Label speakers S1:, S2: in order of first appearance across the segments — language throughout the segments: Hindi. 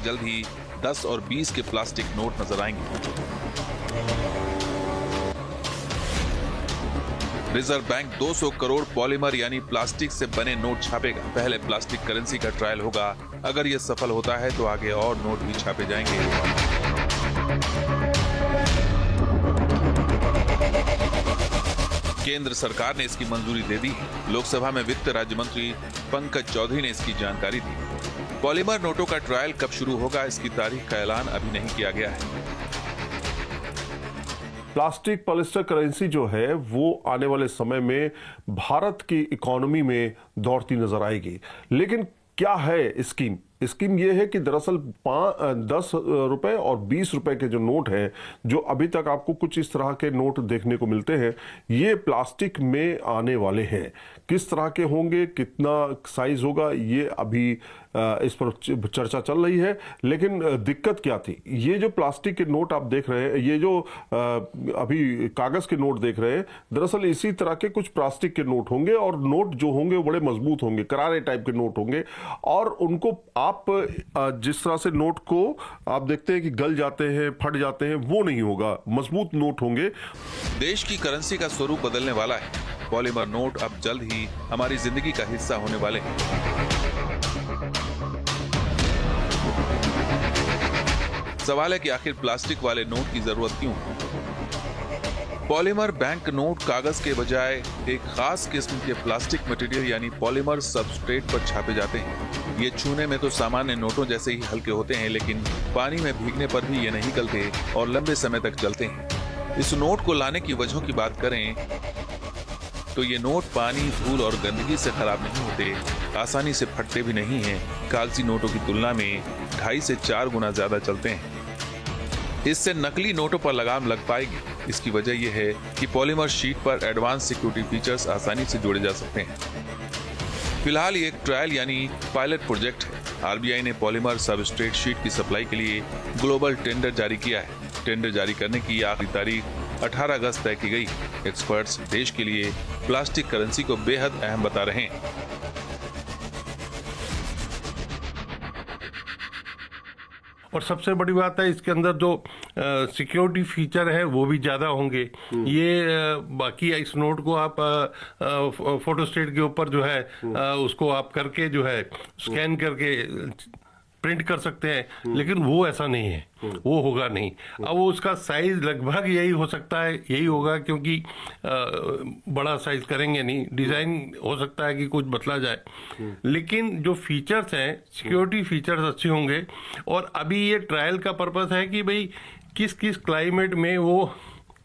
S1: जल्द ही 10 और 20 के प्लास्टिक नोट नजर आएंगे। रिजर्व बैंक 200 करोड़ पॉलीमर यानी प्लास्टिक से बने नोट छापेगा। पहले प्लास्टिक करेंसी का ट्रायल होगा। अगर यह सफल होता है तो आगे और नोट भी छापे जाएंगे। केंद्र सरकार ने इसकी मंजूरी दे दी है। लोकसभा में वित्त राज्य मंत्री पंकज चौधरी ने इसकी जानकारी दी। पॉलीमर नोटों का ट्रायल कब शुरू होगा, इसकी तारीख का ऐलान अभी नहीं किया गया है।
S2: प्लास्टिक पॉलिस्टर करेंसी जो है वो आने वाले समय में भारत की इकोनॉमी में दौड़ती नजर आएगी। लेकिन क्या है स्कीम? स्कीम ये है कि दरअसल 10 रुपए और 20 रुपए के जो नोट हैं, जो अभी तक आपको कुछ इस तरह के नोट देखने को मिलते हैं, ये प्लास्टिक में आने वाले हैं। किस तरह के होंगे, कितना साइज होगा, ये अभी इस पर चर्चा चल रही है। लेकिन दिक्कत क्या थी? ये जो प्लास्टिक के नोट आप देख रहे हैं, ये जो अभी कागज के नोट देख रहे हैं, दरअसल इसी तरह के कुछ प्लास्टिक के नोट होंगे और नोट जो होंगे वो बड़े मजबूत होंगे, करारे टाइप के नोट होंगे। और उनको आप जिस तरह से नोट को आप देखते हैं कि गल जाते हैं, फट जाते हैं, वो नहीं होगा, मजबूत नोट होंगे।
S1: देश की करेंसी का स्वरूप बदलने वाला है। पॉलीमर नोट अब जल्द ही हमारी जिंदगी का हिस्सा होने वाले हैं। सवाल है कि आखिर प्लास्टिक वाले नोट की जरूरत क्यों? पॉलीमर बैंक नोट कागज के बजाय एक खास किस्म के प्लास्टिक मटेरियल यानी पॉलीमर सबस्ट्रेट पर छापे जाते हैं। ये छूने में तो सामान्य नोटों जैसे ही हल्के होते हैं, लेकिन पानी में भीगने पर भी ये नहीं गलते और लंबे समय तक चलते हैं। इस नोट को लाने की वजहों की बात करें तो ये नोट पानी, धूल और गंदगी से खराब नहीं होते, आसानी से फटते भी नहीं हैं। कागजी नोटों की तुलना में 2.5 से 4 गुना ज्यादा चलते हैं। इससे नकली नोटों पर लगाम लग पाएगी। इसकी वजह यह है कि पॉलीमर शीट पर एडवांस सिक्योरिटी फीचर्स आसानी से जोड़े जा सकते हैं। फिलहाल ये एक ट्रायल यानी पायलट प्रोजेक्ट है। आरबीआई ने पॉलीमर सबस्ट्रेट शीट की सप्लाई के लिए ग्लोबल टेंडर जारी किया है। टेंडर जारी करने की आखिरी तारीख 18 अगस्त तय की गई। एक्सपर्ट्स देश के लिए प्लास्टिक करेंसी को बेहद अहम बता रहे हैं।
S3: और सबसे बड़ी बात है, इसके अंदर जो सिक्योरिटी फीचर है वो भी ज़्यादा होंगे। ये बाकी इस नोट को आप फोटोस्टेट के ऊपर जो है उसको आप करके जो है स्कैन करके प्रिंट कर सकते हैं, लेकिन वो ऐसा नहीं है, वो होगा नहीं। अब वो उसका साइज लगभग यही हो सकता है, यही होगा, क्योंकि बड़ा साइज करेंगे नहीं। डिजाइन हो सकता है कि कुछ बदला जाए, लेकिन जो फीचर्स हैं, सिक्योरिटी फीचर्स अच्छे होंगे। और अभी ये ट्रायल का पर्पस है कि भाई किस किस क्लाइमेट में वो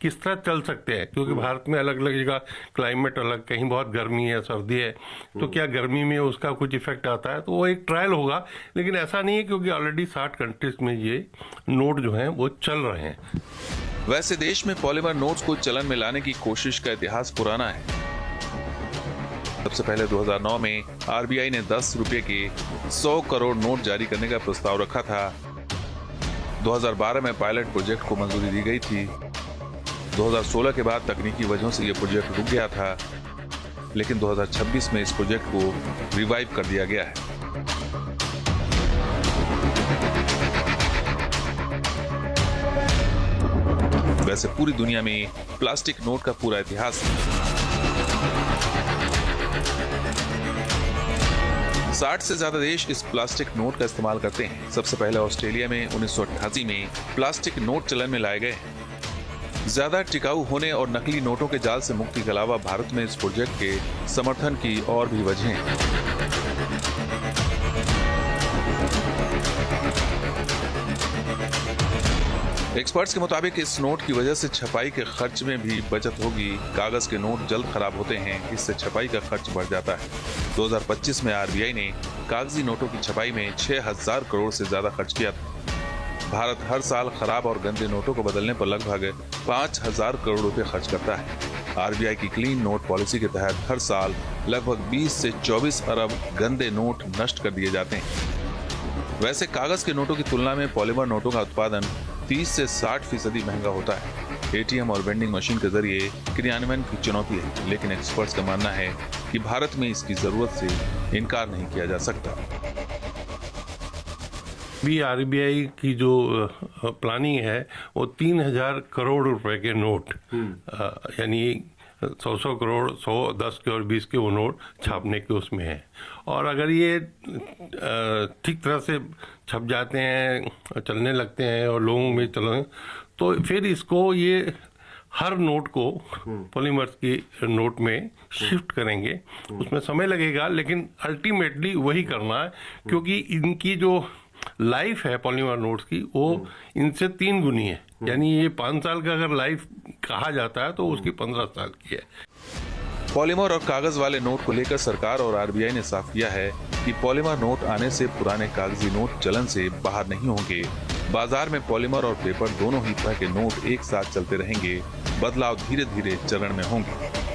S3: किस तरह चल सकते हैं, क्योंकि भारत में अलग अलग जगह क्लाइमेट अलग, कहीं बहुत गर्मी है, सर्दी है, तो क्या गर्मी में उसका कुछ इफेक्ट आता है, तो वो एक ट्रायल होगा। लेकिन ऐसा नहीं है, क्योंकि ऑलरेडी 60 कंट्रीज में ये नोट जो हैं वो चल रहे हैं।
S1: वैसे देश में पॉलीमर नोट्स को चलन में लाने की कोशिश का इतिहास पुराना है। सबसे पहले 2009 में आरबीआई ने 10 रुपए के 100 करोड़ नोट जारी करने का प्रस्ताव रखा था। 2012 में पायलट प्रोजेक्ट को मंजूरी दी गई थी। 2016 के बाद तकनीकी वजहों से यह प्रोजेक्ट रुक गया था, लेकिन 2026 में इस प्रोजेक्ट को रिवाइव कर दिया गया है। वैसे पूरी दुनिया में प्लास्टिक नोट का पूरा इतिहास है। 60 से ज्यादा देश इस प्लास्टिक नोट का इस्तेमाल करते हैं। सबसे पहले ऑस्ट्रेलिया में 1988 में प्लास्टिक नोट चलन में लाए गए। ज्यादा टिकाऊ होने और नकली नोटों के जाल से मुक्ति के अलावा भारत में इस प्रोजेक्ट के समर्थन की और भी वजहें हैं। एक्सपर्ट्स के मुताबिक इस नोट की वजह से छपाई के खर्च में भी बचत होगी। कागज के नोट जल्द खराब होते हैं, इससे छपाई का खर्च बढ़ जाता है। 2025 में आरबीआई ने कागजी नोटों की छपाई में 6000 करोड़ से ज्यादा खर्च किया था। भारत हर साल खराब और गंदे नोटों को बदलने पर लगभग 5000 करोड़ रुपए खर्च करता है। आरबीआई की क्लीन नोट पॉलिसी के तहत हर साल लगभग 20 से 24 अरब गंदे नोट नष्ट कर दिए जाते हैं। वैसे कागज के नोटों की तुलना में पॉलीमर नोटों का उत्पादन 30 से 60% महंगा होता है। एटीएम और वेंडिंग मशीन के जरिए क्रियान्वयन की चुनौती है, लेकिन एक्सपर्ट्स का मानना है कि भारत में इसकी जरूरत से इनकार नहीं किया जा सकता।
S3: भी आरबीआई की जो प्लानिंग है वो 3,000 करोड़ रुपए के नोट यानी 100 करोड़ 100 10 के और 20 के वो नोट छापने के उसमें है। और अगर ये ठीक तरह से छप जाते हैं, चलने लगते हैं और लोगों में चलने, तो फिर इसको ये हर नोट को पॉलीमर्स की नोट में शिफ्ट करेंगे। उसमें समय लगेगा लेकिन अल्टीमेटली वही करना है, क्योंकि इनकी जो लाइफ है पॉलीमर नोट्स की वो इनसे 3 गुनी है। यानी ये 5 साल का अगर लाइफ कहा जाता है तो उसकी 15 साल की है।
S1: पॉलीमर और कागज वाले नोट को लेकर सरकार और आरबीआई ने साफ किया है कि पॉलीमर नोट आने से पुराने कागजी नोट चलन से बाहर नहीं होंगे। बाजार में पॉलीमर और पेपर दोनों ही तरह के नोट एक साथ चलते रहेंगे। बदलाव धीरे धीरे चरण में होंगे।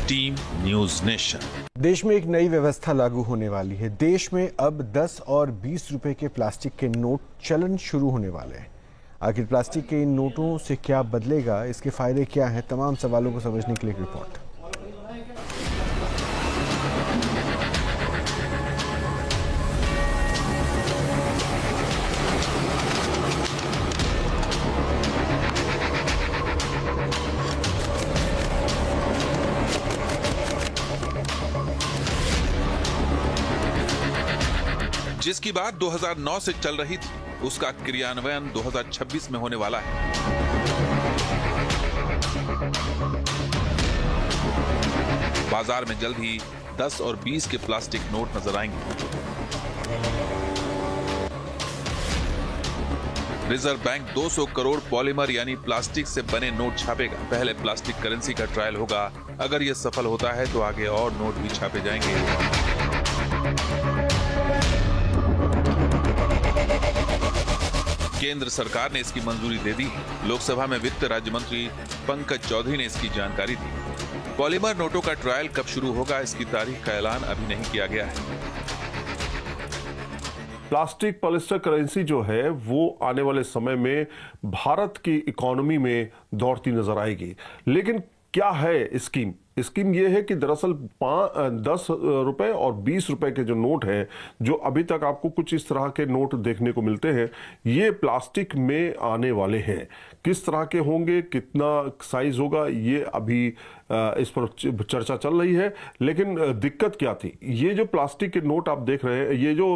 S1: Team news nation.
S4: देश में एक नई व्यवस्था लागू होने वाली है। देश में अब 10 और 20 रुपए के प्लास्टिक के नोट चलन शुरू होने वाले हैं। आखिर प्लास्टिक के इन नोटों से क्या बदलेगा, इसके फायदे क्या हैं, तमाम सवालों को समझने के लिए एक रिपोर्ट।
S1: जिसकी बात 2009 से चल रही थी, उसका क्रियान्वयन 2026 में होने वाला है। बाजार में जल्द ही 10 और 20 के प्लास्टिक नोट नजर आएंगे। रिजर्व बैंक 200 करोड़ पॉलीमर यानी प्लास्टिक से बने नोट छापेगा। पहले प्लास्टिक करेंसी का ट्रायल होगा। अगर यह सफल होता है तो आगे और नोट भी छापे जाएंगे। केंद्र सरकार ने इसकी मंजूरी दे दी। लोकसभा में वित्त राज्य मंत्री पंकज चौधरी ने इसकी जानकारी दी। पॉलीमर नोटों का ट्रायल कब शुरू होगा, इसकी तारीख का ऐलान अभी नहीं किया गया है।
S2: प्लास्टिक पॉलिस्टर करेंसी जो है वो आने वाले समय में भारत की इकोनॉमी में दौड़ती नजर आएगी। लेकिन क्या है स्कीम? स्कीम ये है कि दरअसल 10 रुपए और 20 रुपए के जो नोट हैं, जो अभी तक आपको कुछ इस तरह के नोट देखने को मिलते हैं, ये प्लास्टिक में आने वाले हैं। किस तरह के होंगे, कितना साइज होगा, ये अभी इस पर चर्चा चल रही है। लेकिन दिक्कत क्या थी? ये जो प्लास्टिक के नोट आप देख रहे हैं, ये जो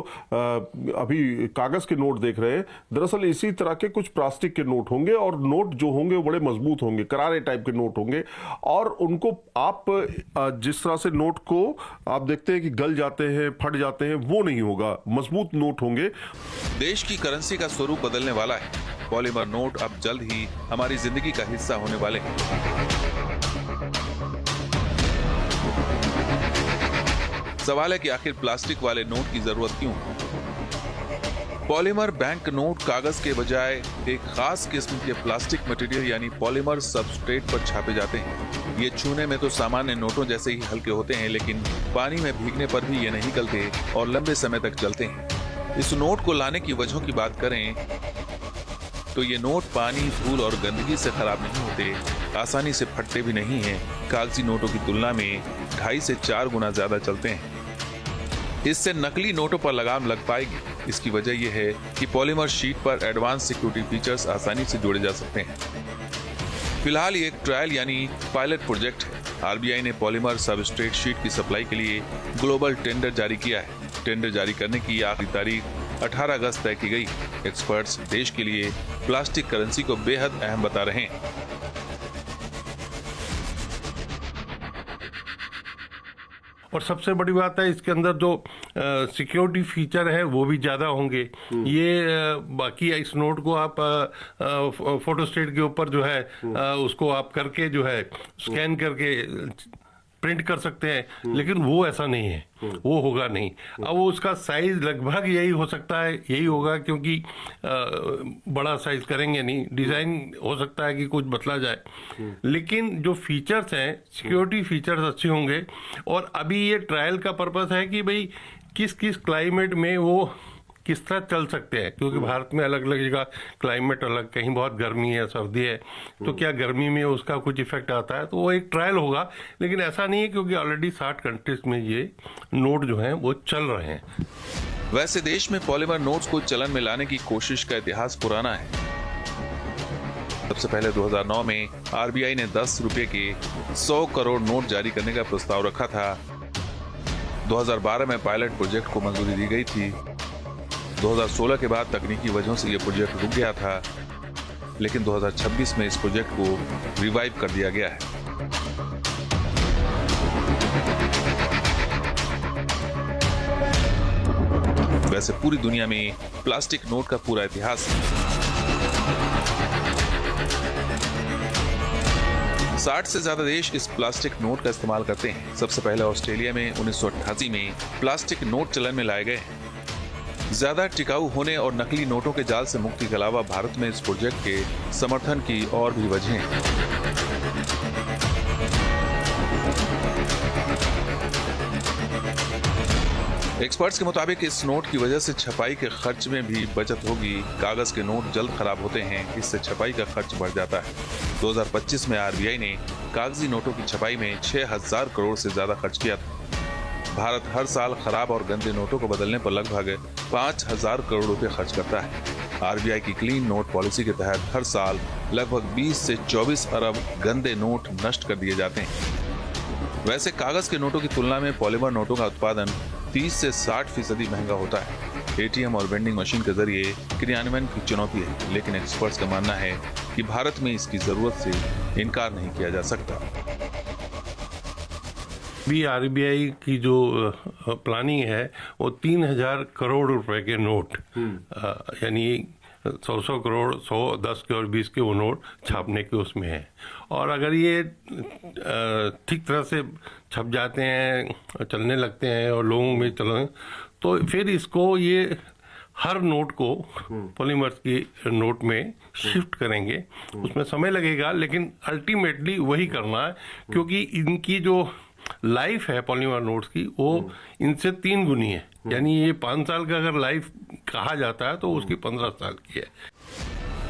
S2: अभी कागज के नोट देख रहे हैं, दरअसल इसी तरह के कुछ प्लास्टिक के नोट होंगे और नोट जो होंगे वो बड़े मजबूत होंगे, करारे टाइप के नोट होंगे। और उनको आप जिस तरह से नोट को आप देखते हैं कि गल जाते हैं, फट जाते हैं, वो नहीं होगा, मजबूत नोट होंगे।
S1: देश की करेंसी का स्वरूप बदलने वाला है। पॉलीमर नोट अब जल्द ही हमारी जिंदगी का हिस्सा होने वाले हैं। सवाल है कि आखिर प्लास्टिक वाले नोट की जरूरत क्यों? पॉलीमर बैंक नोट कागज के बजाय एक खास किस्म के प्लास्टिक मटेरियल यानी पॉलीमर सबस्ट्रेट पर छापे जाते हैं। ये छूने में तो सामान्य नोटों जैसे ही हल्के होते हैं, लेकिन पानी में भीगने पर भी ये नहीं गलते और लंबे समय तक चलते हैं। इस नोट को लाने की वजहों की बात करें तो ये नोट पानी, धूल और गंदगी से खराब नहीं होते, आसानी से फटते भी नहीं हैं। कागजी नोटों की तुलना में 2.5 से 4 गुना ज्यादा चलते हैं। इससे नकली नोटों पर लगाम लग पाएगी। इसकी वजह यह है कि पॉलीमर शीट पर एडवांस सिक्योरिटी फीचर्स आसानी से जोड़े जा सकते हैं। फिलहाल ये एक ट्रायल यानी पायलट प्रोजेक्ट है। आरबीआई ने पॉलीमर सबस्ट्रेट शीट की सप्लाई के लिए ग्लोबल टेंडर जारी किया है। टेंडर जारी करने की आखिरी तारीख 18 अगस्त तय की गई। एक्सपर्ट्स देश के लिए प्लास्टिक करेंसी को बेहद अहम बता रहे हैं।
S3: और सबसे बड़ी बात है इसके अंदर जो सिक्योरिटी फीचर है वो भी ज़्यादा होंगे। ये बाकी इस नोट को आप फोटोस्टेट के ऊपर जो है उसको आप करके जो है स्कैन करके प्रिंट कर सकते हैं, लेकिन वो ऐसा नहीं है, वो होगा नहीं। अब वो उसका साइज लगभग यही हो सकता है, यही होगा, क्योंकि बड़ा साइज करेंगे नहीं। डिजाइन हो सकता है कि कुछ बदला जाए, लेकिन जो फीचर्स हैं, सिक्योरिटी फीचर्स अच्छे होंगे। और अभी ये ट्रायल का पर्पस है कि भाई किस किस क्लाइमेट में वो किस तरह चल सकते हैं, क्योंकि भारत में अलग अलग जगह क्लाइमेट अलग, कहीं बहुत गर्मी है, सर्दी है, तो क्या गर्मी में उसका कुछ इफेक्ट आता है, तो वो एक ट्रायल होगा। लेकिन ऐसा नहीं है, क्योंकि ऑलरेडी 60 कंट्रीज में ये नोट जो हैं वो चल रहे हैं।
S1: वैसे देश में पॉलीमर नोट्स को चलन में लाने की कोशिश का इतिहास पुराना है। सबसे पहले 2009 में आरबीआई ने 10 रुपए के 100 करोड़ नोट जारी करने का प्रस्ताव रखा था। 2012 में पायलट प्रोजेक्ट को मंजूरी दी गई थी। 2016 के बाद तकनीकी वजहों से यह प्रोजेक्ट रुक गया था, लेकिन 2026 में इस प्रोजेक्ट को रिवाइव कर दिया गया है। वैसे पूरी दुनिया में प्लास्टिक नोट का पूरा इतिहास है। 60 से ज्यादा देश इस प्लास्टिक नोट का इस्तेमाल करते हैं। सबसे पहले ऑस्ट्रेलिया में 1988 में प्लास्टिक नोट चलन में लाए गए हैं। ज्यादा टिकाऊ होने और नकली नोटों के जाल से मुक्ति के अलावा भारत में इस प्रोजेक्ट के समर्थन की और भी वजहें हैं। एक्सपर्ट्स के मुताबिक इस नोट की वजह से छपाई के खर्च में भी बचत होगी। कागज के नोट जल्द खराब होते हैं, इससे छपाई का खर्च बढ़ जाता है। 2025 में आरबीआई ने कागजी नोटों की छपाई में 6000 करोड़ से ज्यादा खर्च किया था। भारत हर साल खराब और गंदे नोटों को बदलने पर लगभग 5000 करोड़ रुपए खर्च करता है। आरबीआई की क्लीन नोट पॉलिसी के तहत हर साल लगभग 20 से 24 अरब गंदे नोट नष्ट कर दिए जाते हैं। वैसे कागज के नोटों की तुलना में पॉलीमर नोटों का उत्पादन 30 से 60% महंगा होता है। एटीएम और वेंडिंग मशीन के जरिए क्रियान्वयन की चुनौती है, लेकिन एक्सपर्ट्स का मानना है कि भारत में इसकी जरूरत से इनकार नहीं किया जा सकता।
S3: भी आरबीआई की जो प्लानिंग है वो 3000 करोड़ रुपए के नोट यानी 100 करोड़ 100, 10 के और 20 के वो नोट छापने के उसमें है। और अगर ये ठीक तरह से छप जाते हैं, चलने लगते हैं और लोगों में चलन, तो फिर इसको ये हर नोट को पॉलीमर्स की नोट में शिफ्ट करेंगे। उसमें समय लगेगा, लेकिन अल्टीमेटली वही करना है, क्योंकि इनकी जो लाइफ है पॉलीमर नोट्स की वो इनसे 3 गुनी है। यानी ये 5 साल का अगर लाइफ कहा जाता है तो उसकी 15 साल की है।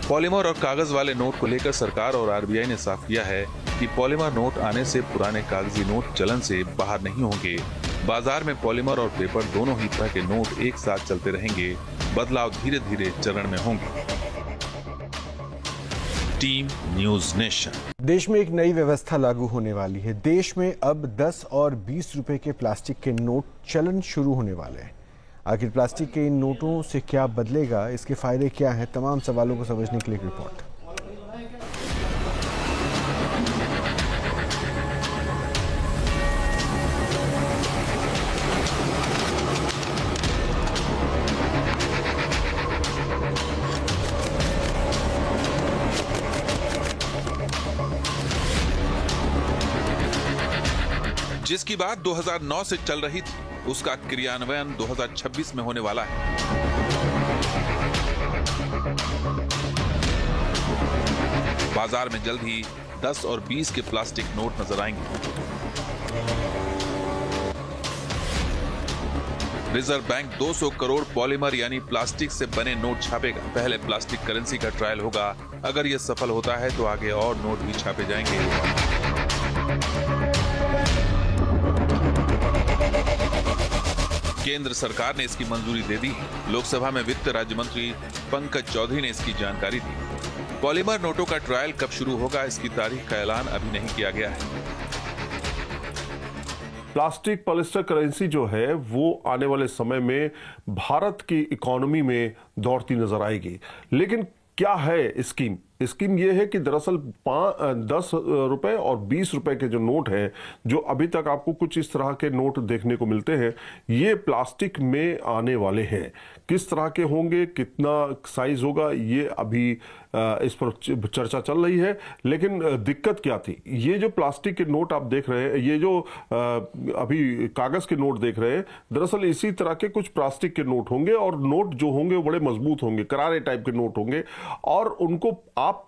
S1: पॉलीमर और कागज वाले नोट को लेकर सरकार और आरबीआई ने साफ किया है कि पॉलीमर नोट आने से पुराने कागजी नोट चलन से बाहर नहीं होंगे। बाजार में पॉलीमर और पेपर दोनों ही तरह के नोट एक साथ चलते रहेंगे। बदलाव धीरे धीरे चरण में होंगे। Team news nation.
S4: देश में एक नई व्यवस्था लागू होने वाली है। देश में अब 10 और 20 रुपए के प्लास्टिक के नोट चलन शुरू होने वाले हैं। आखिर प्लास्टिक के इन नोटों से क्या बदलेगा, इसके फायदे क्या हैं, तमाम सवालों को समझने के लिए एक रिपोर्ट।
S1: जिसकी बात 2009 से चल रही थी, उसका क्रियान्वयन 2026 में होने वाला है। बाजार में जल्द ही 10 और 20 के प्लास्टिक नोट नजर आएंगे। रिजर्व बैंक 200 करोड़ पॉलीमर यानी प्लास्टिक से बने नोट छापेगा। पहले प्लास्टिक करेंसी का ट्रायल होगा। अगर यह सफल होता है तो आगे और नोट भी छापे जाएंगे। केंद्र सरकार ने इसकी मंजूरी दे दी। लोकसभा में वित्त राज्य मंत्री पंकज चौधरी ने इसकी जानकारी दी। पॉलीमर नोटों का ट्रायल कब शुरू होगा, इसकी तारीख का ऐलान अभी नहीं किया गया है।
S2: प्लास्टिक पॉलिस्टर करेंसी जो है वो आने वाले समय में भारत की इकोनॉमी में दौड़ती नजर आएगी। लेकिन क्या है स्कीम? स्कीम ये है कि दरअसल 10 रुपए और 20 रुपए के जो नोट हैं, जो अभी तक आपको कुछ इस तरह के नोट देखने को मिलते हैं, ये प्लास्टिक में आने वाले हैं। किस तरह के होंगे, कितना साइज होगा, ये अभी इस पर चर्चा चल रही है। लेकिन दिक्कत क्या थी? ये जो प्लास्टिक के नोट आप देख रहे हैं, ये जो अभी कागज के नोट देख रहे हैं, दरअसल इसी तरह के कुछ प्लास्टिक के नोट होंगे और नोट जो होंगे वो बड़े मजबूत होंगे, करारे टाइप के नोट होंगे। और उनको आप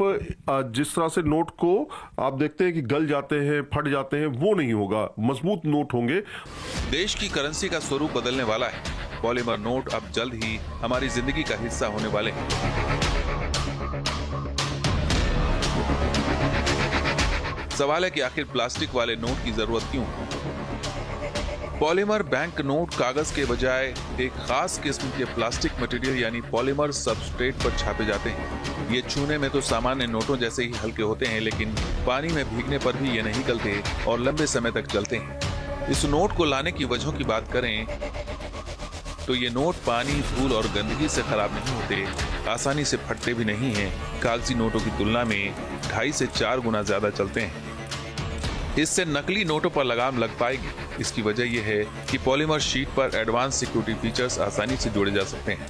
S2: जिस तरह से नोट को आप देखते हैं कि गल जाते हैं, फट जाते हैं, वो नहीं होगा, मजबूत नोट होंगे।
S1: देश की करेंसी का स्वरूप बदलने वाला है। पॉलीमर नोट अब जल्द ही हमारी जिंदगी का हिस्सा होने वाले हैं। सवाल है कि आखिर प्लास्टिक वाले नोट की जरूरत क्यों? पॉलीमर बैंक नोट कागज के बजाय एक खास किस्म के प्लास्टिक मटेरियल यानी पॉलीमर सबस्ट्रेट पर छापे जाते हैं। ये छूने में तो सामान्य नोटों जैसे ही हल्के होते हैं, लेकिन पानी में भीगने पर भी ये नहीं गलते और लंबे समय तक चलते हैं। इस नोट को लाने की वजहों की बात करें तो ये नोट पानी, धूल और गंदगी से खराब नहीं होते, आसानी से फटते भी नहीं हैं। कागजी नोटों की तुलना में 2.5 से 4 गुना ज्यादा चलते हैं। इससे नकली नोटों पर लगाम लग पाएगी। इसकी वजह यह है कि पॉलीमर शीट पर एडवांस सिक्योरिटी फीचर्स आसानी से जोड़े जा सकते हैं।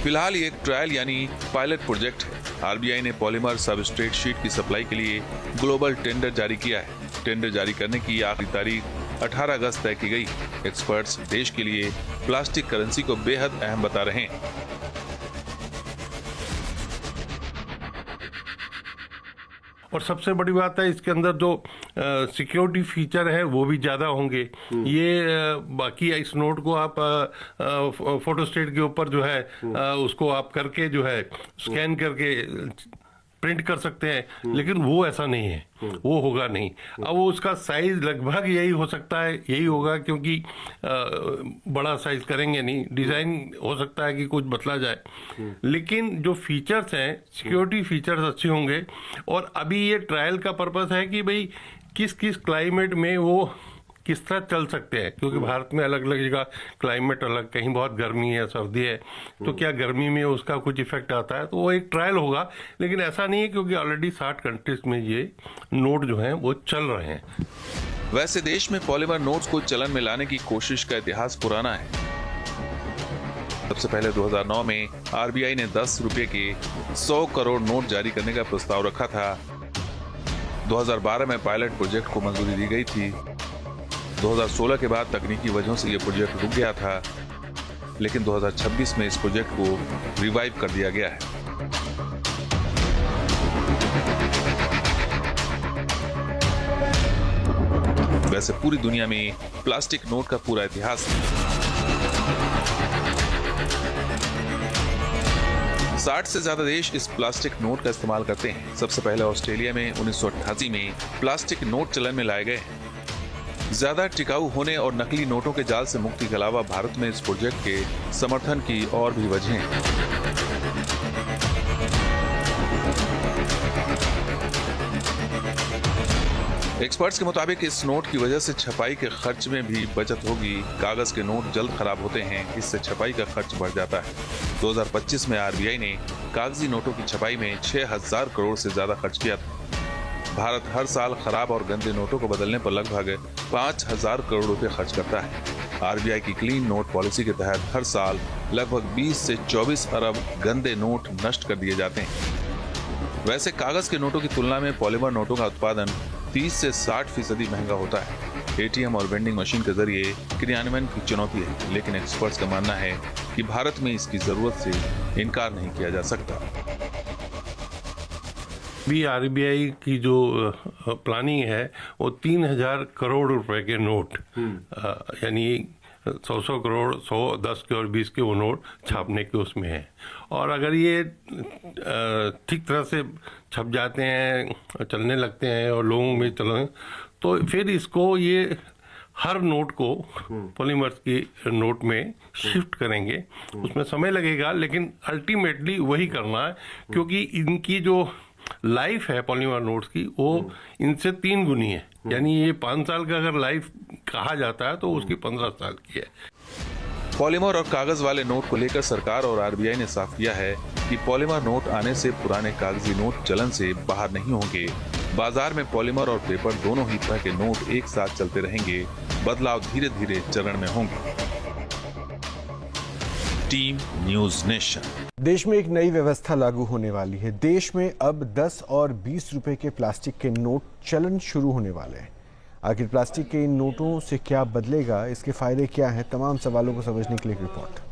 S1: फिलहाल ये एक ट्रायल यानी पायलट प्रोजेक्ट है। आरबीआई ने पॉलीमर सबस्ट्रेट शीट की सप्लाई के लिए ग्लोबल टेंडर जारी किया है। टेंडर जारी करने की आखिरी तारीख 18 अगस्त तय की गई। एक्सपर्ट्स देश के लिए प्लास्टिक करेंसी को बेहद अहम बता रहे हैं।
S3: और सबसे बड़ी बात है, इसके अंदर जो सिक्योरिटी फीचर है वो भी ज़्यादा होंगे। ये बाकी इस नोट को आप फोटोस्टेट के ऊपर जो है उसको आप करके जो है स्कैन करके प्रिंट कर सकते हैं, लेकिन वो ऐसा नहीं है, वो होगा नहीं। अब वो उसका साइज लगभग यही हो सकता है, यही होगा, क्योंकि बड़ा साइज करेंगे नहीं। डिजाइन हो सकता है कि कुछ बदला जाए, लेकिन जो फीचर्स हैं, सिक्योरिटी फीचर्स अच्छे होंगे। और अभी ये ट्रायल का पर्पस है कि भाई किस किस क्लाइमेट में वो किस तरह चल सकते हैं, क्योंकि भारत में अलग अलग जगह क्लाइमेट अलग, कहीं बहुत गर्मी है, सर्दी है, तो क्या गर्मी में उसका कुछ इफेक्ट आता है, तो वो एक ट्रायल होगा। लेकिन ऐसा नहीं है, क्योंकि ऑलरेडी 60 कंट्रीज में ये नोट जो हैं वो चल रहे हैं।
S1: वैसे देश में पॉलीमर नोट्स को चलन में लाने की कोशिश का इतिहास पुराना है। सबसे पहले 2009 में आरबीआई ने 10 रुपए के 100 करोड़ नोट जारी करने का प्रस्ताव रखा था। 2012 में पायलट प्रोजेक्ट को मंजूरी दी गई थी। 2016 के बाद तकनीकी वजहों से यह प्रोजेक्ट रुक गया था, लेकिन 2026 में इस प्रोजेक्ट को रिवाइव कर दिया गया है। वैसे पूरी दुनिया में प्लास्टिक नोट का पूरा इतिहास है। 60 से ज्यादा देश इस प्लास्टिक नोट का इस्तेमाल करते हैं। सबसे पहले ऑस्ट्रेलिया में 1988 में प्लास्टिक नोट चलन में लाए गए। ज्यादा टिकाऊ होने और नकली नोटों के जाल से मुक्ति के अलावा भारत में इस प्रोजेक्ट के समर्थन की और भी वजहें हैं। एक्सपर्ट्स के मुताबिक इस नोट की वजह से छपाई के खर्च में भी बचत होगी। कागज के नोट जल्द खराब होते हैं, इससे छपाई का खर्च बढ़ जाता है। 2025 में आरबीआई ने कागजी नोटों की छपाई में 6000 करोड़ से ज्यादा खर्च किया था। भारत हर साल खराब और गंदे नोटों को बदलने पर लगभग 5000 करोड़ रुपए खर्च करता है। आरबीआई की क्लीन नोट पॉलिसी के तहत हर साल लगभग 20 से 24 अरब गंदे नोट नष्ट कर दिए जाते हैं। वैसे कागज के नोटों की तुलना में पॉलीमर नोटों का उत्पादन 30 से 60% महंगा होता है। एटीएम और वेंडिंग मशीन के जरिए क्रियान्वयन की चुनौती है, लेकिन एक्सपर्ट्स का मानना है कि भारत में इसकी जरूरत से इनकार नहीं किया जा सकता।
S3: भी आरबीआई की जो प्लानिंग है वो 3000 करोड़ रुपए के नोट, यानी 100 करोड़, 100, 10 के और 20 के वो नोट छापने के उसमें है। और अगर ये ठीक तरह से छप जाते हैं, चलने लगते हैं और लोगों में चलें, तो फिर इसको ये हर नोट को पॉलीमर्स की नोट में शिफ्ट करेंगे। उसमें समय लगेगा, लेकिन अल्टीमेटली वही करना है, क्योंकि इनकी जो लाइफ है पॉलीमर नोट्स की वो इनसे 3 गुनी है। यानी ये 5 साल का अगर लाइफ कहा जाता है तो उसकी 15 साल की है।
S1: पॉलीमर और कागज वाले नोट को लेकर सरकार और आरबीआई ने साफ किया है कि पॉलीमर नोट आने से पुराने कागजी नोट चलन से बाहर नहीं होंगे। बाजार में पॉलीमर और पेपर दोनों ही तरह के नोट एक साथ चलते रहेंगे। बदलाव धीरे धीरे चरण में होंगे। Team news nation.
S4: देश में एक नई व्यवस्था लागू होने वाली है। देश में अब 10 और 20 रुपए के प्लास्टिक के नोट चलन शुरू होने वाले हैं। आखिर प्लास्टिक के इन नोटों से क्या बदलेगा, इसके फायदे क्या हैं, तमाम सवालों को समझने के लिए एक रिपोर्ट।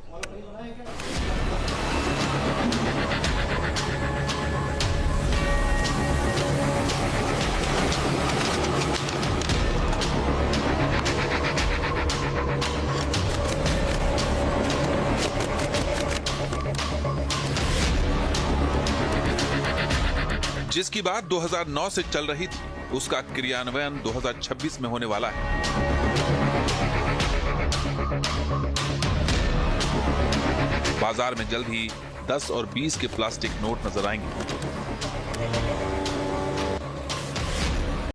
S1: जिसकी बात 2009 से चल रही थी, उसका क्रियान्वयन 2026 में होने वाला है। बाजार में जल्द ही 10 और 20 के प्लास्टिक नोट नजर आएंगे।